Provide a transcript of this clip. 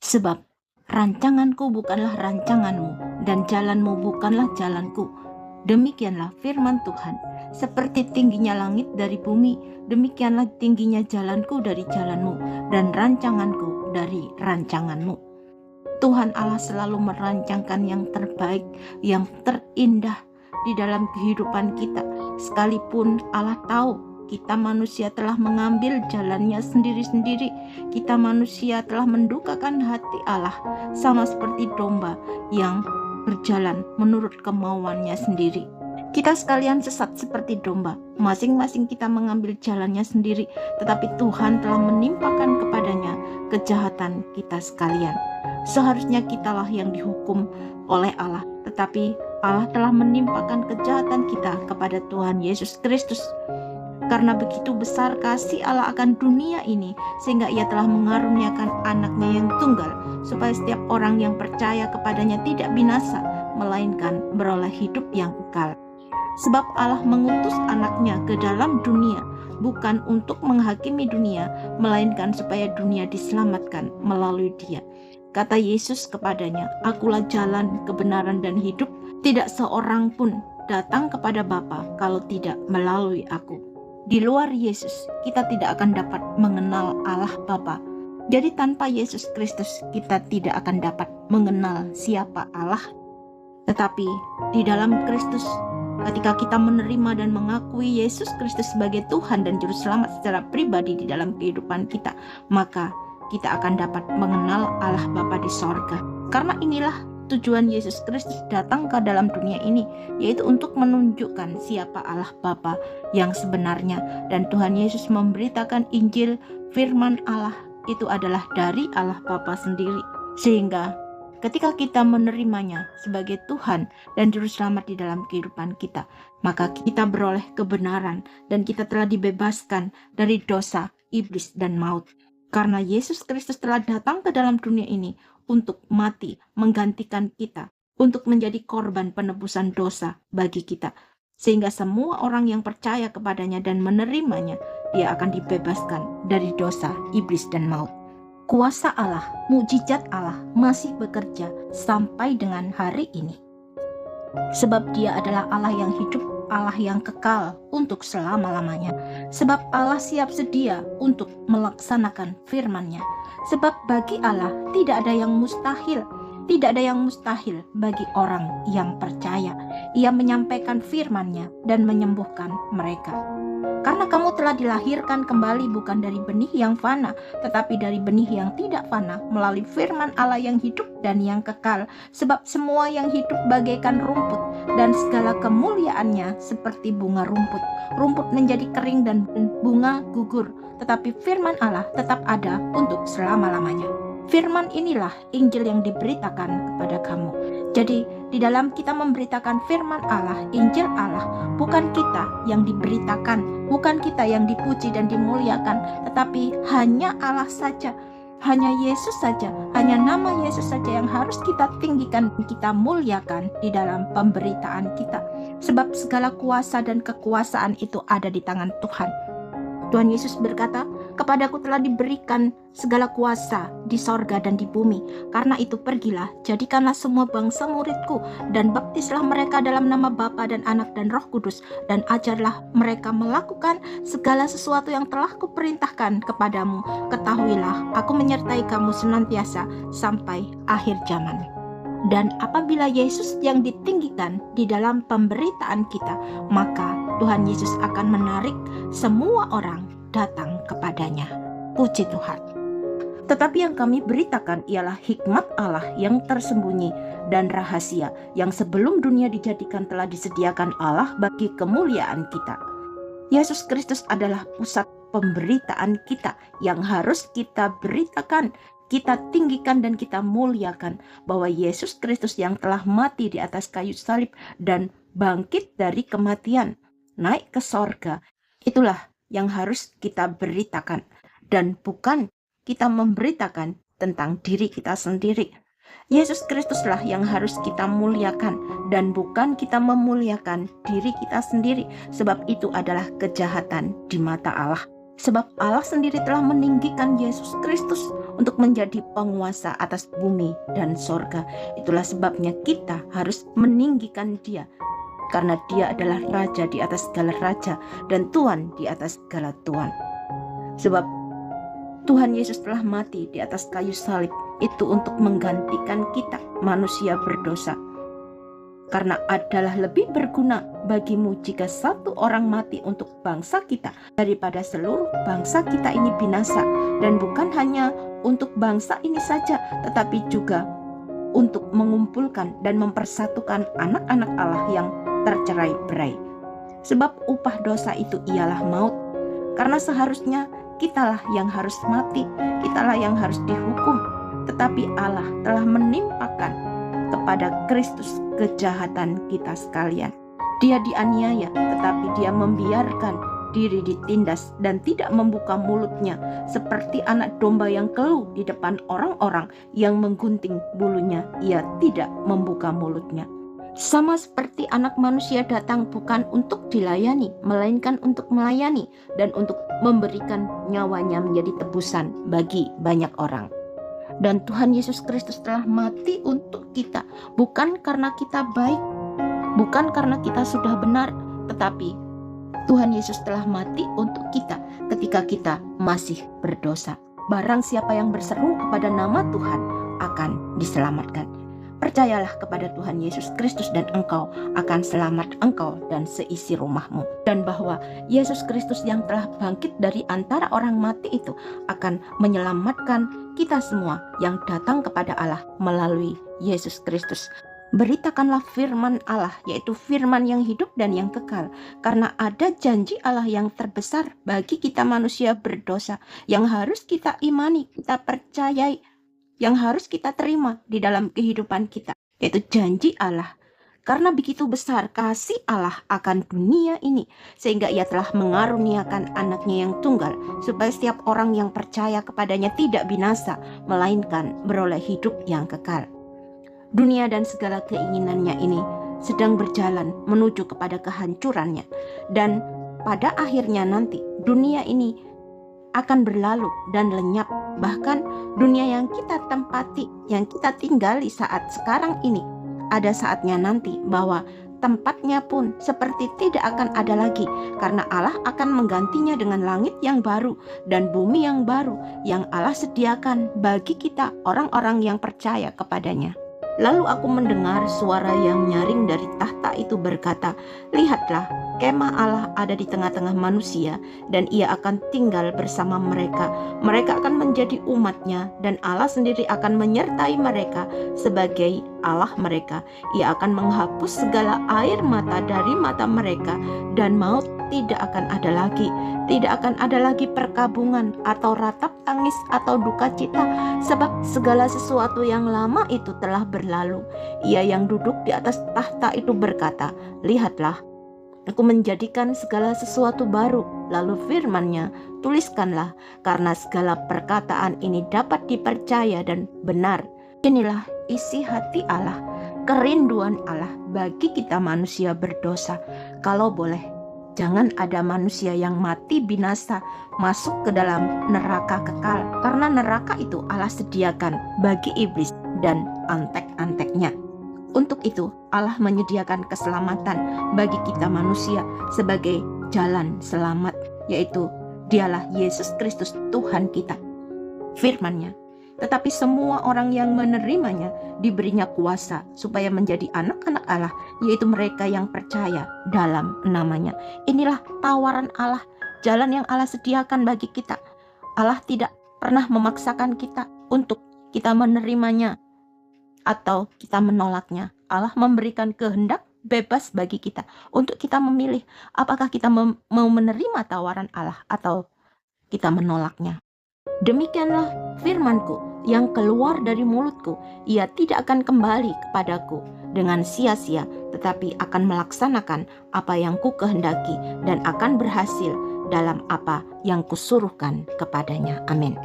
Sebab rancanganku bukanlah rancanganmu, dan jalanmu bukanlah jalanku. Demikianlah firman Tuhan. Seperti tingginya langit dari bumi, demikianlah tingginya jalanku dari jalanmu, dan rancanganku dari rancanganmu. Tuhan Allah selalu merancangkan yang terbaik, yang terindah di dalam kehidupan kita. Sekalipun Allah tahu kita manusia telah mengambil jalannya sendiri-sendiri, kita manusia telah mendukakan hati Allah, sama seperti domba yang berjalan menurut kemauannya sendiri. Kita sekalian sesat seperti domba, masing-masing kita mengambil jalannya sendiri, tetapi Tuhan telah menimpakan kepadanya kejahatan kita sekalian. Seharusnya kitalah yang dihukum oleh Allah, tetapi Allah telah menimpakan kejahatan kita kepada Tuhan Yesus Kristus. Karena begitu besar kasih Allah akan dunia ini, sehingga Ia telah mengaruniakan anaknya yang tunggal, supaya setiap orang yang percaya kepadanya tidak binasa, melainkan beroleh hidup yang kekal. Sebab Allah mengutus anaknya ke dalam dunia, bukan untuk menghakimi dunia, melainkan supaya dunia diselamatkan melalui Dia. Kata Yesus kepadanya, "Akulah jalan, kebenaran, dan hidup. Tidak seorang pun datang kepada Bapa kalau tidak melalui Aku." Di luar Yesus, kita tidak akan dapat mengenal Allah Bapa. Jadi tanpa Yesus Kristus, kita tidak akan dapat mengenal siapa Allah. Tetapi di dalam Kristus, ketika kita menerima dan mengakui Yesus Kristus sebagai Tuhan dan Juru Selamat secara pribadi di dalam kehidupan kita, maka kita akan dapat mengenal Allah Bapa di sorga. Karena inilah tujuan Yesus Kristus datang ke dalam dunia ini, yaitu untuk menunjukkan siapa Allah Bapa yang sebenarnya. Dan Tuhan Yesus memberitakan Injil, firman Allah itu adalah dari Allah Bapa sendiri. Sehingga ketika kita menerimanya sebagai Tuhan dan Juru Selamat di dalam kehidupan kita, maka kita beroleh kebenaran dan kita telah dibebaskan dari dosa, iblis, dan maut. Karena Yesus Kristus telah datang ke dalam dunia ini untuk mati, menggantikan kita, untuk menjadi korban penebusan dosa bagi kita. Sehingga semua orang yang percaya kepadanya dan menerimanya, dia akan dibebaskan dari dosa, iblis, dan maut. Kuasa Allah, mukjizat Allah masih bekerja sampai dengan hari ini. Sebab Dia adalah Allah yang hidup, Allah yang kekal untuk selama-lamanya. Sebab Allah siap sedia untuk melaksanakan firman-Nya. Sebab bagi Allah tidak ada yang mustahil. Tidak ada yang mustahil bagi orang yang percaya. Ia menyampaikan firman-Nya dan menyembuhkan mereka. Karena kamu telah dilahirkan kembali bukan dari benih yang fana, tetapi dari benih yang tidak fana, melalui firman Allah yang hidup dan yang kekal. Sebab semua yang hidup bagaikan rumput, dan segala kemuliaannya seperti bunga rumput. Rumput menjadi kering dan bunga gugur, tetapi firman Allah tetap ada untuk selama-lamanya. Firman inilah Injil yang diberitakan kepada kamu. Jadi di dalam kita memberitakan firman Allah, Injil Allah, bukan kita yang diberitakan, bukan kita yang dipuji dan dimuliakan, tetapi hanya Allah saja, hanya Yesus saja, hanya nama Yesus saja yang harus kita tinggikan dan kita muliakan di dalam pemberitaan kita. Sebab segala kuasa dan kekuasaan itu ada di tangan Tuhan. Tuhan Yesus berkata, "Kepadaku telah diberikan segala kuasa di sorga dan di bumi. Karena itu pergilah, jadikanlah semua bangsa muridku, dan baptislah mereka dalam nama Bapa dan Anak dan Roh Kudus, dan ajarlah mereka melakukan segala sesuatu yang telah kuperintahkan kepadamu. Ketahuilah, aku menyertai kamu senantiasa sampai akhir zaman." Dan apabila Yesus yang ditinggikan di dalam pemberitaan kita, maka Tuhan Yesus akan menarik semua orang datang kepadanya. Puji Tuhan. Tetapi yang kami beritakan ialah hikmat Allah yang tersembunyi dan rahasia yang sebelum dunia dijadikan telah disediakan Allah bagi kemuliaan kita. Yesus Kristus adalah pusat pemberitaan kita yang harus kita beritakan, kita tinggikan dan kita muliakan, bahwa Yesus Kristus yang telah mati di atas kayu salib dan bangkit dari kematian, naik ke sorga, itulah yang harus kita beritakan, dan bukan kita memberitakan tentang diri kita sendiri. Yesus Kristuslah yang harus kita muliakan, dan bukan kita memuliakan diri kita sendiri, sebab itu adalah kejahatan di mata Allah. Sebab Allah sendiri telah meninggikan Yesus Kristus untuk menjadi penguasa atas bumi dan sorga. Itulah sebabnya kita harus meninggikan Dia, karena Dia adalah Raja di atas segala raja dan Tuhan di atas segala Tuhan. Sebab Tuhan Yesus telah mati di atas kayu salib itu untuk menggantikan kita manusia berdosa. Karena adalah lebih berguna bagimu jika satu orang mati untuk bangsa kita daripada seluruh bangsa kita ini binasa. Dan bukan hanya untuk bangsa ini saja, tetapi juga untuk mengumpulkan dan mempersatukan anak-anak Allah yang tercerai-berai. Sebab upah dosa itu ialah maut. Karena seharusnya kitalah yang harus mati, kitalah yang harus dihukum. Tetapi Allah telah menimpakan kepada Kristus kejahatan kita sekalian. Dia dianiaya, tetapi Dia membiarkan diri ditindas dan tidak membuka mulutnya, seperti anak domba yang keluh di depan orang-orang yang menggunting bulunya. Ia tidak membuka mulutnya. Sama seperti anak manusia datang bukan untuk dilayani, melainkan untuk melayani dan untuk memberikan nyawanya menjadi tebusan bagi banyak orang. Dan Tuhan Yesus Kristus telah mati untuk kita, bukan karena kita baik, bukan karena kita sudah benar, tetapi Tuhan Yesus telah mati untuk kita ketika kita masih berdosa. Barang siapa yang berseru kepada nama Tuhan akan diselamatkan. Percayalah kepada Tuhan Yesus Kristus dan engkau akan selamat, engkau dan seisi rumahmu. Dan bahwa Yesus Kristus yang telah bangkit dari antara orang mati itu akan menyelamatkan kita semua yang datang kepada Allah melalui Yesus Kristus. Beritakanlah firman Allah, yaitu firman yang hidup dan yang kekal. Karena ada janji Allah yang terbesar bagi kita manusia berdosa, yang harus kita imani, kita percayai, yang harus kita terima di dalam kehidupan kita, yaitu janji Allah. Karena begitu besar kasih Allah akan dunia ini, sehingga Ia telah mengaruniakan anaknya yang tunggal, supaya setiap orang yang percaya kepadanya tidak binasa, melainkan beroleh hidup yang kekal. Dunia dan segala keinginannya ini sedang berjalan menuju kepada kehancurannya, dan pada akhirnya nanti dunia ini akan berlalu dan lenyap. Bahkan dunia yang kita tempati, yang kita tinggali saat sekarang ini, ada saatnya nanti bahwa tempatnya pun seperti tidak akan ada lagi, karena Allah akan menggantinya dengan langit yang baru dan bumi yang baru yang Allah sediakan bagi kita orang-orang yang percaya kepadanya. Lalu aku mendengar suara yang nyaring dari tahta itu berkata, "Lihatlah, kemah Allah ada di tengah-tengah manusia, dan Ia akan tinggal bersama mereka. Mereka akan menjadi umat-Nya, dan Allah sendiri akan menyertai mereka sebagai Allah mereka. Ia akan menghapus segala air mata dari mata mereka, dan maut tidak akan ada lagi. Tidak akan ada lagi perkabungan atau ratap tangis atau duka cita, sebab segala sesuatu yang lama itu telah berlalu." Ia yang duduk di atas tahta itu berkata, "Lihatlah, Aku menjadikan segala sesuatu baru." Lalu firman-Nya, "Tuliskanlah, karena segala perkataan ini dapat dipercaya dan benar." Inilah isi hati Allah, kerinduan Allah bagi kita manusia berdosa. Kalau boleh, jangan ada manusia yang mati binasa masuk ke dalam neraka kekal, karena neraka itu Allah sediakan bagi iblis dan antek-anteknya. Untuk itu Allah menyediakan keselamatan bagi kita manusia sebagai jalan selamat, yaitu Dialah Yesus Kristus Tuhan kita. Firman-Nya, tetapi semua orang yang menerimanya diberinya kuasa supaya menjadi anak-anak Allah, yaitu mereka yang percaya dalam namanya. Inilah tawaran Allah, jalan yang Allah sediakan bagi kita. Allah tidak pernah memaksakan kita untuk kita menerimanya atau kita menolaknya. Allah memberikan kehendak bebas bagi kita untuk kita memilih apakah kita mau menerima tawaran Allah atau kita menolaknya. Demikianlah firman-Ku yang keluar dari mulut-Ku, ia tidak akan kembali kepadaku dengan sia-sia, tetapi akan melaksanakan apa yang Ku kehendaki dan akan berhasil dalam apa yang Kusuruhkan kepadanya. Amin.